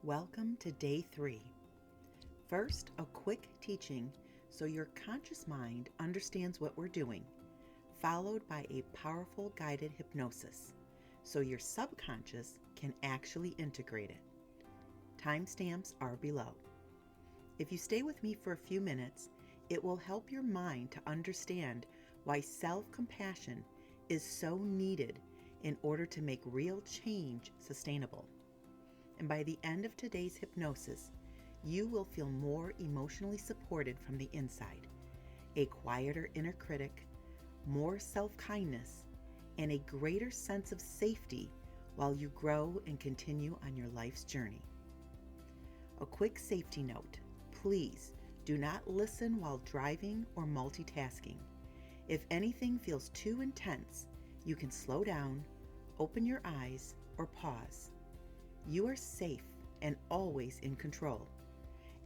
Welcome to day 3. First, a quick teaching so your conscious mind understands what we're doing, followed by a powerful guided hypnosis so your subconscious can actually integrate it. Timestamps are below. If you stay with me for a few minutes, it will help your mind to understand why self-compassion is so needed in order to make real change sustainable. And by the end of today's hypnosis, you will feel more emotionally supported from the inside, a quieter inner critic, more self-kindness, and a greater sense of safety while you grow and continue on your life's journey. A quick safety note: please do not listen while driving or multitasking. If anything feels too intense, you can slow down, open your eyes, or pause. You are safe and always in control.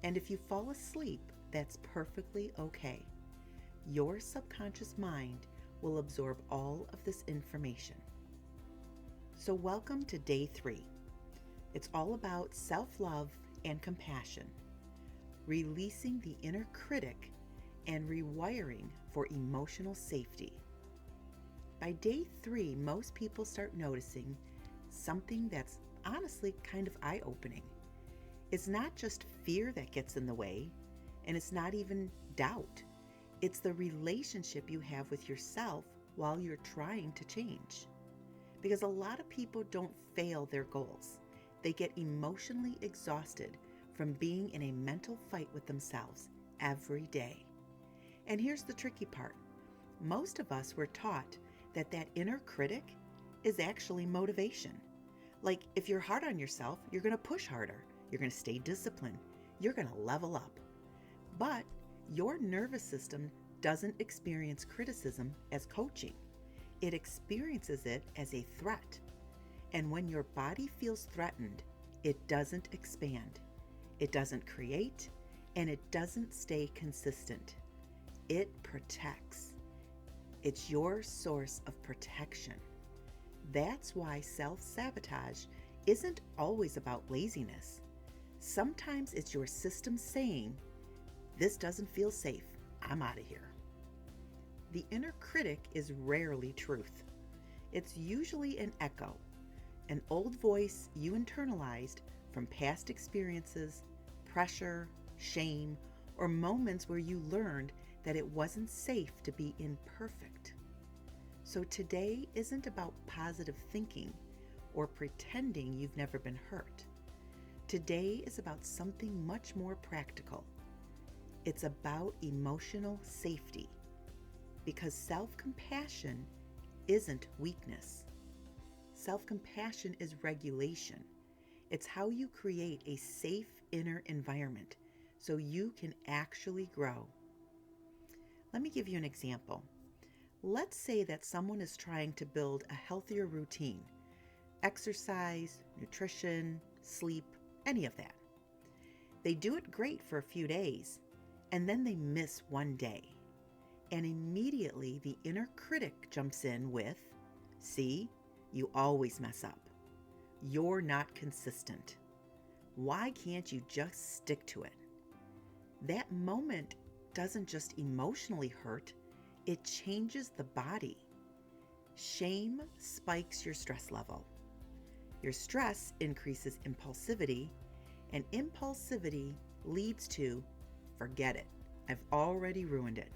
And if you fall asleep, that's perfectly okay. Your subconscious mind will absorb all of this information. So welcome to day 3. It's all about self-love and compassion, releasing the inner critic and rewiring for emotional safety. By day 3, most people start noticing something that's honestly kind of eye-opening. It's not just fear that gets in the way, and it's not even doubt. It's the relationship you have with yourself while you're trying to change. Because a lot of people don't fail their goals. They get emotionally exhausted from being in a mental fight with themselves every day. And here's the tricky part. Most of us were taught that inner critic is actually motivation. Like, if you're hard on yourself, you're going to push harder. You're going to stay disciplined. You're going to level up. But your nervous system doesn't experience criticism as coaching. It experiences it as a threat. And when your body feels threatened, it doesn't expand. It doesn't create, and it doesn't stay consistent. It protects. It's your source of protection. That's why self-sabotage isn't always about laziness. Sometimes it's your system saying, "This doesn't feel safe. I'm out of here." The inner critic is rarely truth. It's usually an echo, an old voice you internalized from past experiences, pressure, shame, or moments where you learned that it wasn't safe to be imperfect. So today isn't about positive thinking or pretending you've never been hurt. Today is about something much more practical. It's about emotional safety, because self-compassion isn't weakness. Self-compassion is regulation. It's how you create a safe inner environment so you can actually grow. Let me give you an example. Let's say that someone is trying to build a healthier routine: exercise, nutrition, sleep, any of that. They do it great for a few days, and then they miss one day. And immediately the inner critic jumps in with, "See, you always mess up. You're not consistent. Why can't you just stick to it?" That moment doesn't just emotionally hurt, it changes the body. Shame spikes your stress level. Your stress increases impulsivity, and impulsivity leads to, "Forget it. I've already ruined it."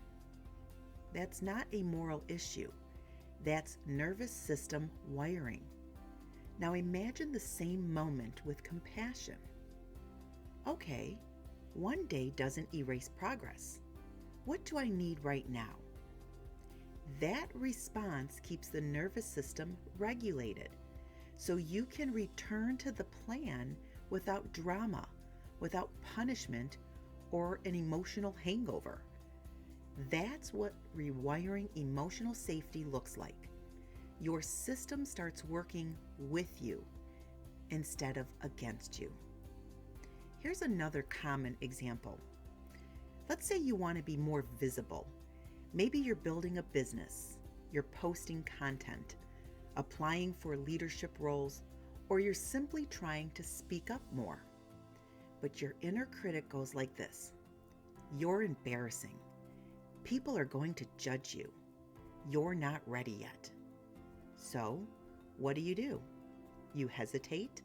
That's not a moral issue. That's nervous system wiring. Now imagine the same moment with compassion. Okay, one day doesn't erase progress. What do I need right now? That response keeps the nervous system regulated, so you can return to the plan without drama, without punishment, or an emotional hangover. That's what rewiring emotional safety looks like. Your system starts working with you instead of against you. Here's another common example. Let's say you want to be more visible. Maybe you're building a business, you're posting content, applying for leadership roles, or you're simply trying to speak up more. but your inner critic goes like this: you're embarrassing. People are going to judge you. You're not ready yet. So, what do? You hesitate,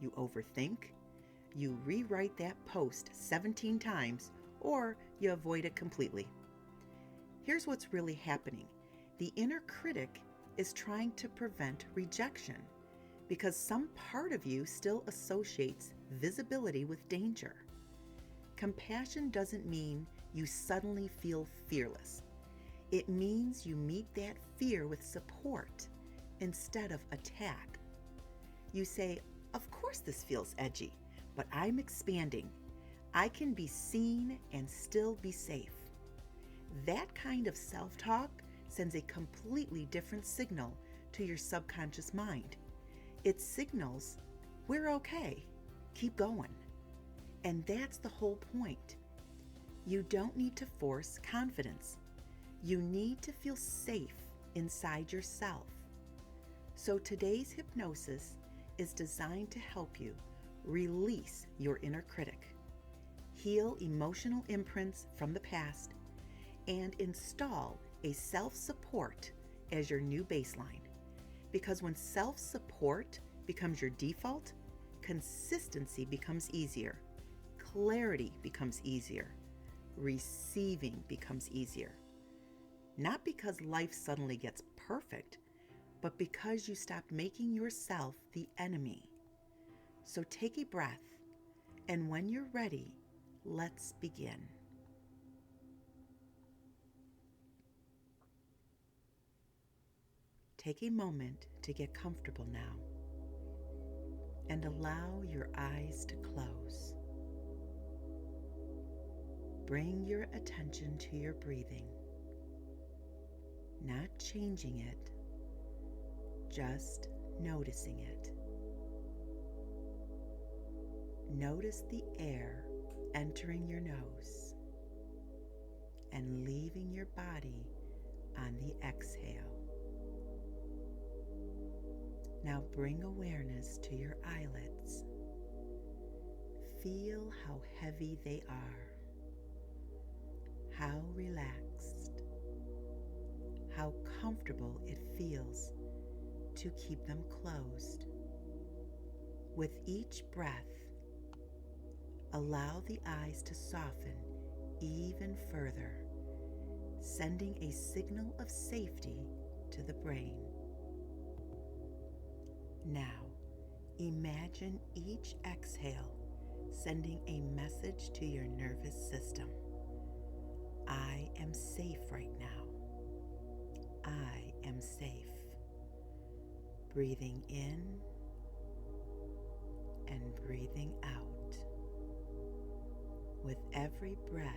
you overthink, you rewrite that post 17 times, or you avoid it completely. Here's what's really happening. The inner critic is trying to prevent rejection because some part of you still associates visibility with danger. Compassion doesn't mean you suddenly feel fearless. It means you meet that fear with support instead of attack. You say, of course this feels edgy, but I'm expanding. I can be seen and still be safe. That kind of self-talk sends a completely different signal to your subconscious mind. It signals, we're okay, keep going. And that's the whole point. You don't need to force confidence. You need to feel safe inside yourself. So today's hypnosis is designed to help you release your inner critic, heal emotional imprints from the past, and install a self-support as your new baseline. Because when self-support becomes your default, consistency becomes easier, clarity becomes easier, receiving becomes easier. Not because life suddenly gets perfect, but because you stopped making yourself the enemy. So take a breath, and when you're ready, let's begin. Take a moment to get comfortable now, and allow your eyes to close. Bring your attention to your breathing, not changing it, just noticing it. Notice the air entering your nose and leaving your body on the exhale. Now bring awareness to your eyelids. Feel how heavy they are, how relaxed, how comfortable it feels to keep them closed. With each breath, allow the eyes to soften even further, sending a signal of safety to the brain. Now, imagine each exhale sending a message to your nervous system. I am safe right now. I am safe. Breathing in and breathing out. With every breath,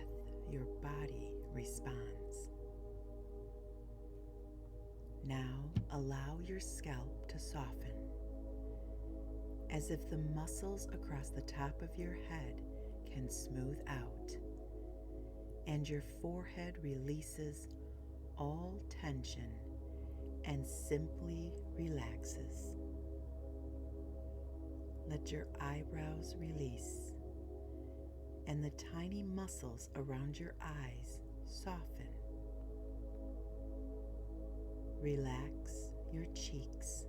your body responds. Now allow your scalp to soften, as if the muscles across the top of your head can smooth out, and your forehead releases all tension and simply relaxes. Let your eyebrows release, and the tiny muscles around your eyes soften. Relax your cheeks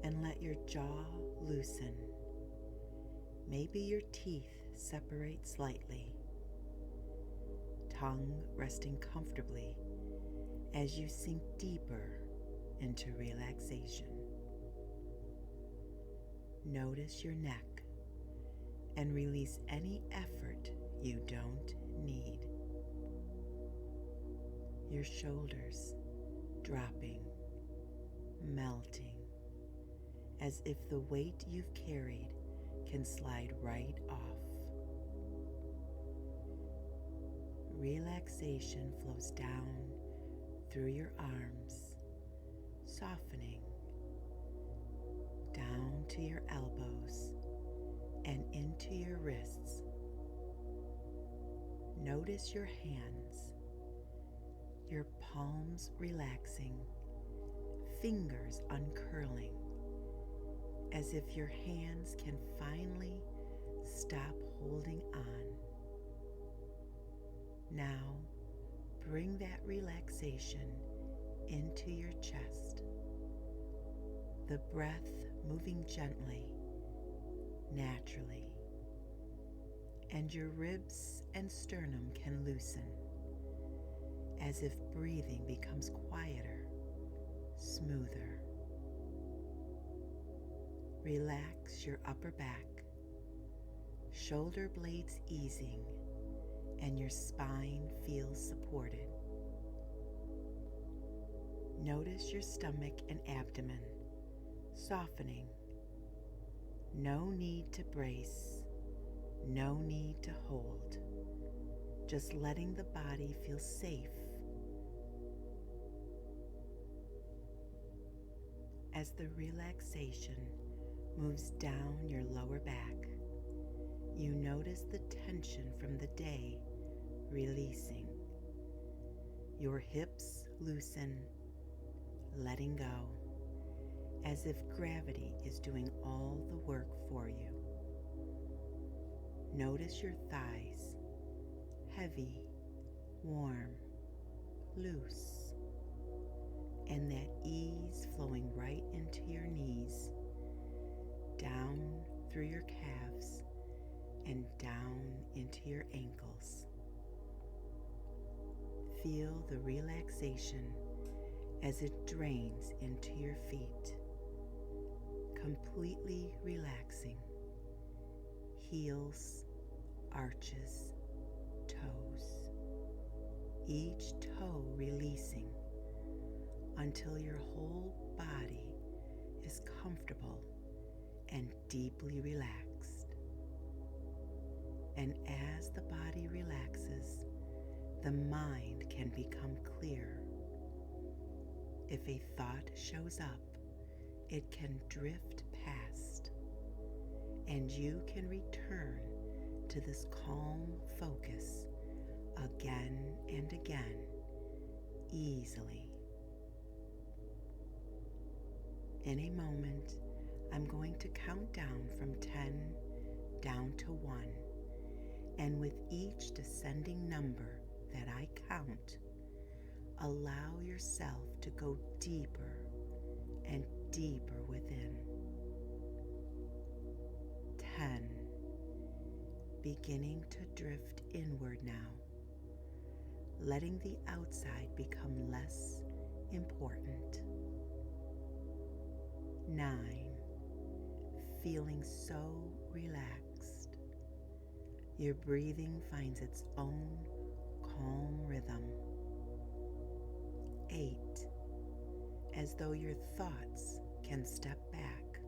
and let your jaw loosen. Maybe your teeth separate slightly, tongue resting comfortably as you sink deeper into relaxation. Notice your neck and release any effort you don't need. Your shoulders dropping, melting, as if the weight you've carried can slide right off. Relaxation flows down through your arms, softening down to your elbows and into your wrists. Notice your hands, your palms relaxing, fingers uncurling, as if your hands can finally stop holding on. Now, bring that relaxation into your chest. The breath moving gently, naturally, and your ribs and sternum can loosen, as if breathing becomes quieter, smoother. Relax your upper back, shoulder blades easing, and your spine feels supported. Notice your stomach and abdomen softening. No need to brace, no need to hold. Just letting the body feel safe. As the relaxation moves down your lower back, you notice the tension from the day releasing. Your hips loosen, letting go, as if gravity is doing all the work for you. Notice your thighs, heavy, warm, loose, and that ease flowing right into your knees, down through your calves, and down into your ankles. Feel the relaxation as it drains into your feet, completely relaxing. Heels, arches, toes. Each toe releasing until your whole body is comfortable and deeply relaxed. And as the body relaxes, the mind can become clear. If a thought shows up, it can drift past, and you can return to this calm focus again and again, easily. In a moment, I'm going to count down from 10 down to 1, and with each descending number that I count, allow yourself to go deeper and deeper within. 10. Beginning to drift inward now, letting the outside become less important. 9. Feeling so relaxed. Your breathing finds its own calm rhythm. 8. As though your thoughts can step back,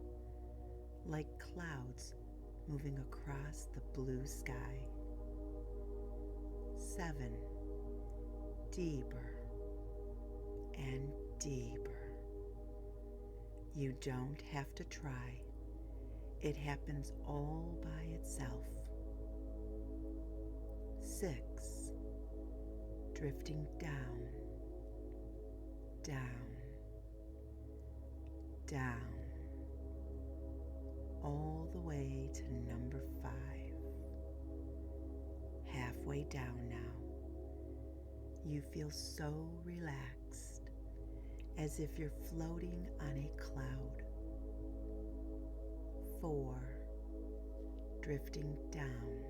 like clouds moving across the blue sky. 7. Deeper and deeper. You don't have to try. It happens all by itself. 6. Drifting down, down, down, all the way to number 5. Halfway down now. You feel so relaxed, as if you're floating on a cloud. 4. Drifting down,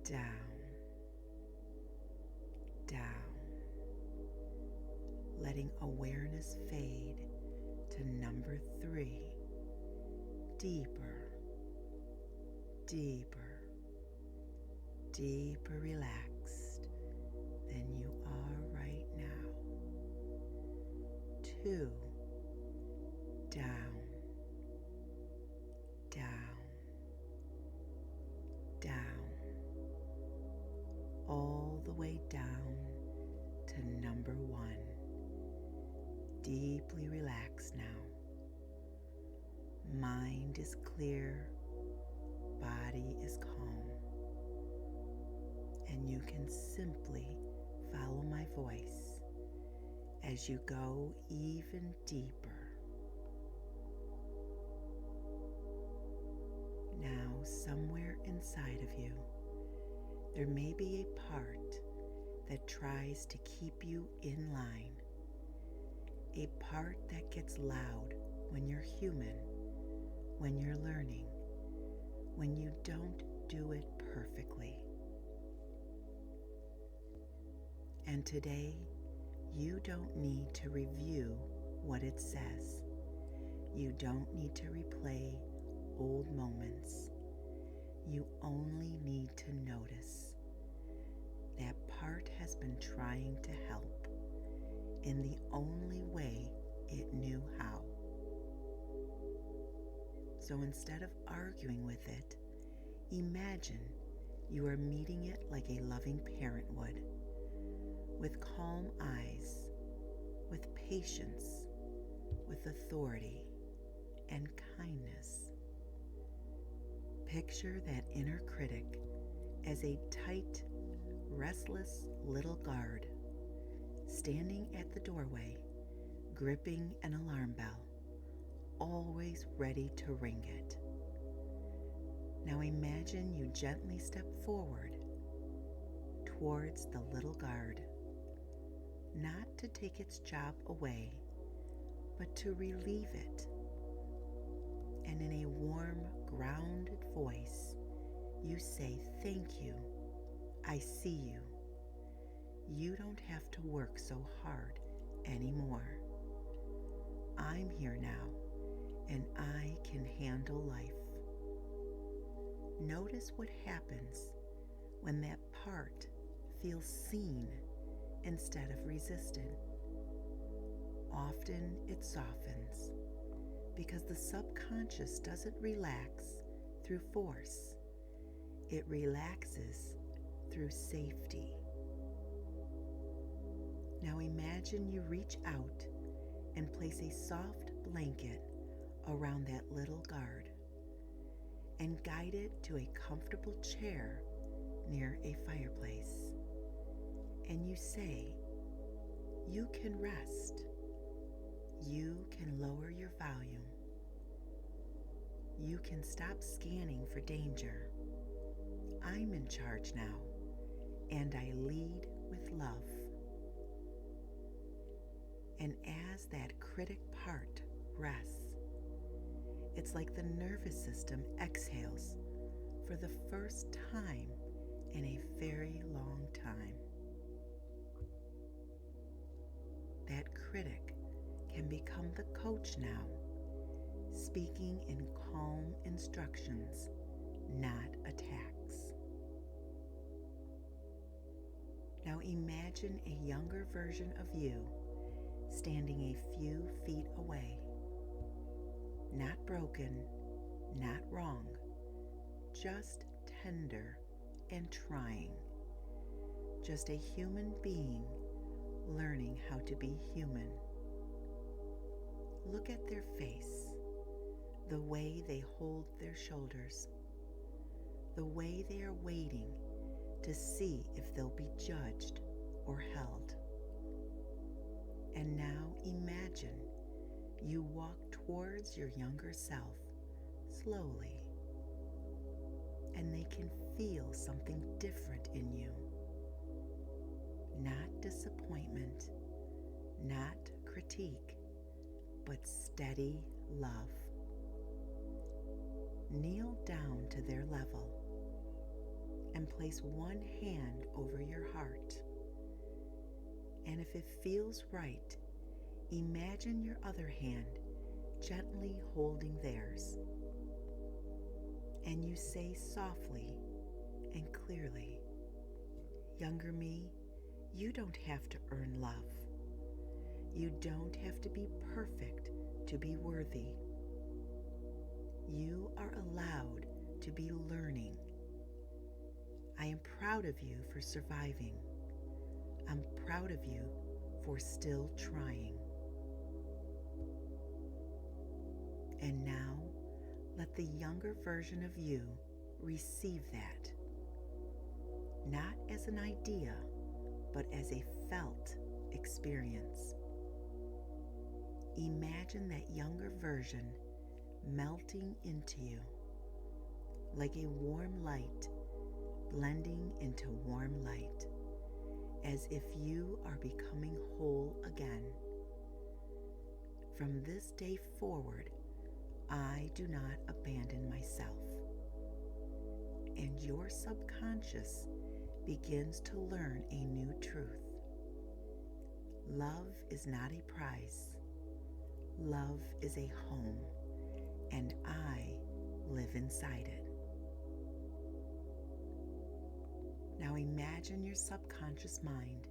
down, down, letting awareness fade to number 3. Deeper, deeper, deeper relaxed than you are right now. 2. Down, down, down, all the way down to number 1. Deeply relaxed now. Mind is clear, body is calm, and you can simply follow my voice as you go even deeper. Now, somewhere inside of you, there may be a part that tries to keep you in line, a part that gets loud when you're human, when you're learning, when you don't do it perfectly. And today, you don't need to review what it says. You don't need to replay old moments. You only need to notice that part has been trying to help in the only way it knew how. So instead of arguing with it, imagine you are meeting it like a loving parent would, with calm eyes, with patience, with authority and kindness. Picture that inner critic as a tight, restless little guard, standing at the doorway, gripping an alarm bell, always ready to ring it. Now imagine you gently step forward towards the little guard, not to take its job away, but to relieve it. And in a warm, grounded voice, you say, "Thank you. I see you. You don't have to work so hard anymore. I'm here now, and I can handle life." Notice what happens when that part feels seen instead of resisted. Often it softens because the subconscious doesn't relax through force. It relaxes through safety. Now imagine you reach out and place a soft blanket around that little guard and guide it to a comfortable chair near a fireplace. And you say, "You can rest. You can lower your volume. You can stop scanning for danger. I'm in charge now, and I lead with love." And as that critic part rests, it's like the nervous system exhales for the first time in a very long time. That critic can become the coach now, speaking in calm instructions, not attacks. Now imagine a younger version of you standing a few feet away. Not broken, not wrong, just tender and trying. Just a human being learning how to be human. Look at their face, the way they hold their shoulders, the way they are waiting to see if they'll be judged or held. And now imagine you walk towards your younger self slowly, and they can feel something different in you. Not disappointment, not critique, but steady love. Kneel down to their level and place one hand over your heart. And if it feels right, imagine your other hand gently holding theirs. And you say softly and clearly, "Younger me, you don't have to earn love. You don't have to be perfect to be worthy. You are allowed to be learning. I am proud of you for surviving. I'm proud of you for still trying." And now, let the younger version of you receive that, not as an idea, but as a felt experience. Imagine that younger version melting into you, like a warm light blending into warm light, as if you are becoming whole again. From this day forward, I do not abandon myself. And your subconscious begins to learn a new truth. Love is not a prize. Love is a home, and I live inside it. Now imagine your subconscious mind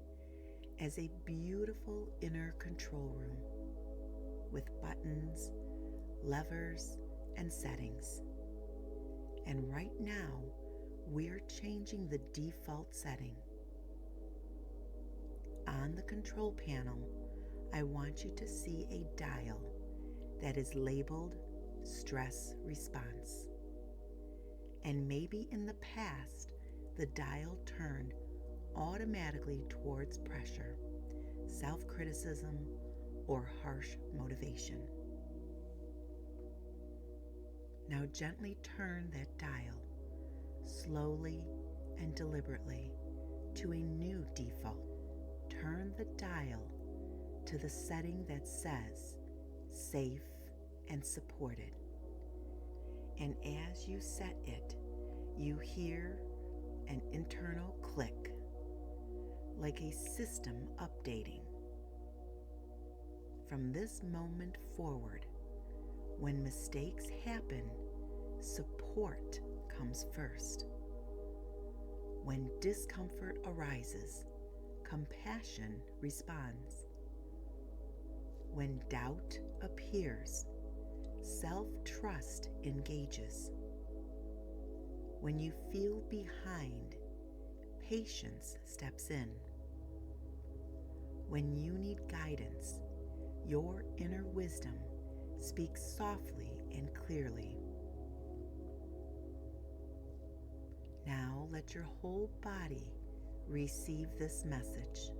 as a beautiful inner control room with buttons, levers, and settings. And right now, we're changing the default setting. On the control panel, I want you to see a dial that is labeled stress response. And maybe in the past, the dial turned automatically towards pressure, self-criticism, or harsh motivation. Now gently turn that dial, slowly and deliberately, to a new default. Turn the dial to the setting that says safe and supported. And as you set it, you hear an internal click, like a system updating. From this moment forward, when mistakes happen, support comes first. When discomfort arises, compassion responds. When doubt appears, self-trust engages. When you feel behind, patience steps in. When you need guidance, your inner wisdom speaks softly and clearly. Now let your whole body receive this message.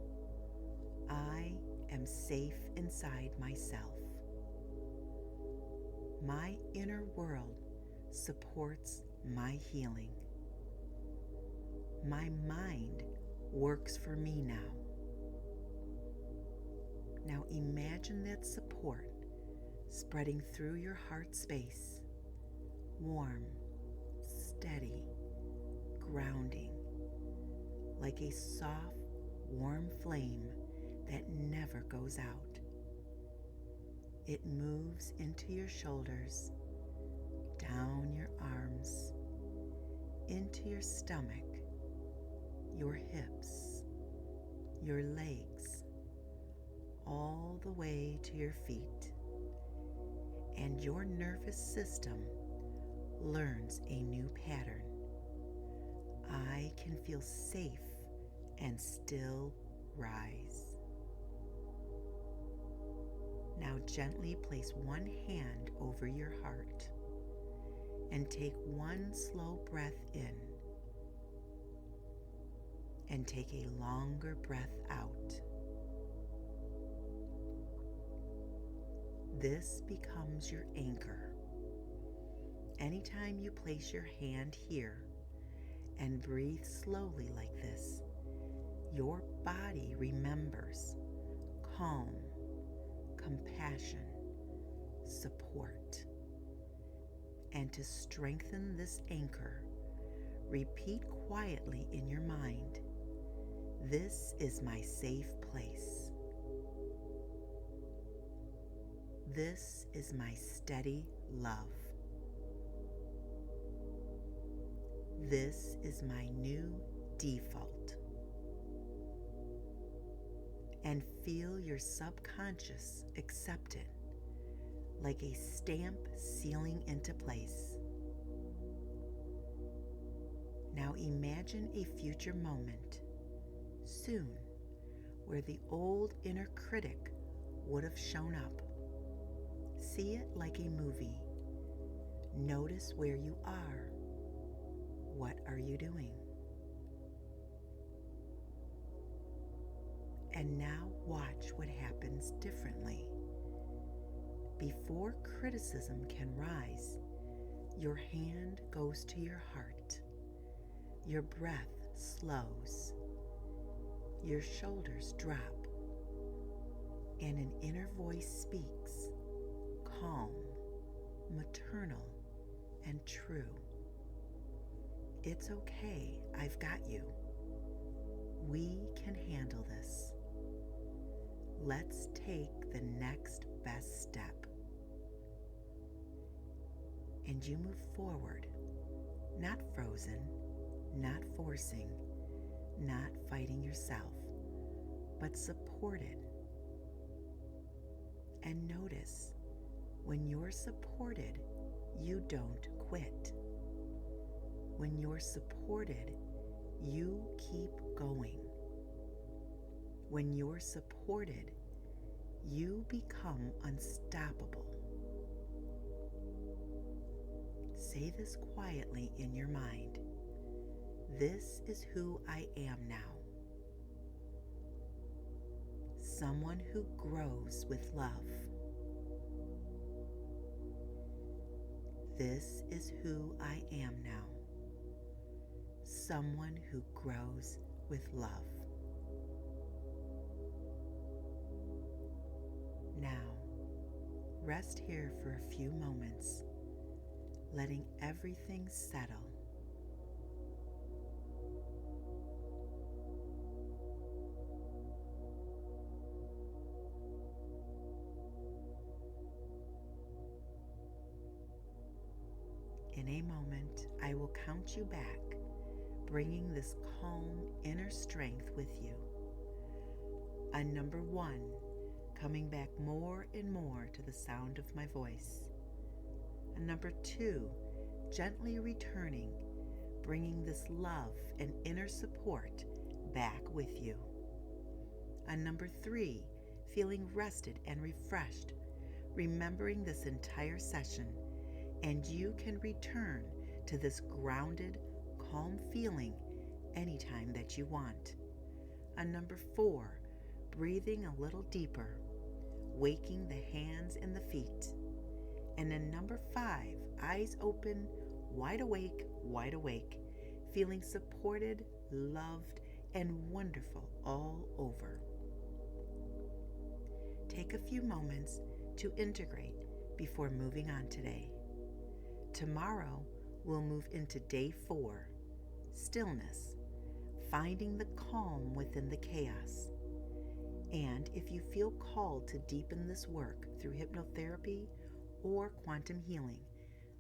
I am safe inside myself. My inner world supports my healing. My mind works for me now. Now imagine that support spreading through your heart space, warm, steady, grounding, like a soft, warm flame that never goes out. It moves into your shoulders, down your arms, into your stomach, your hips, your legs, all the way to your feet. And your nervous system learns a new pattern. I can feel safe and still rise. Now gently place one hand over your heart and take one slow breath in, and take a longer breath out. This becomes your anchor. Anytime you place your hand here and breathe slowly like this, your body remembers calm, compassion, support. And to strengthen this anchor, repeat quietly in your mind, "This is my safe place. This is my steady love. This is my new default." And feel your subconscious accept it, like a stamp sealing into place. Now imagine a future moment, soon, where the old inner critic would have shown up. See it like a movie. Notice where you are. What are you doing? And now watch what happens differently. Before criticism can rise, Your hand goes to your heart. Your breath slows. Your shoulders drop. And an inner voice speaks, calm, maternal, and true. It's okay, I've got you. We can handle this. Let's take the next best step. And you move forward, not frozen, not forcing, not fighting yourself, but supported. And notice, when you're supported, you don't quit. When you're supported, you keep going. When you're supported, you become unstoppable. Say this quietly in your mind. This is who I am now. Someone who grows with love. This is who I am now. Someone who grows with love. Now, rest here for a few moments, letting everything settle. In a moment, I will count you back, bringing this calm inner strength with you. On number 1, coming back more and more to the sound of my voice. On number 2, gently returning, bringing this love and inner support back with you. On number 3, feeling rested and refreshed, remembering this entire session, and you can return to this grounded, calm feeling anytime that you want. On number 4, breathing a little deeper, waking the hands and the feet. And then number 5, eyes open, wide awake, feeling supported, loved, and wonderful all over. Take a few moments to integrate before moving on today. Tomorrow, we'll move into day 4, stillness, finding the calm within the chaos. And if you feel called to deepen this work through hypnotherapy or quantum healing,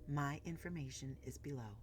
my information is below.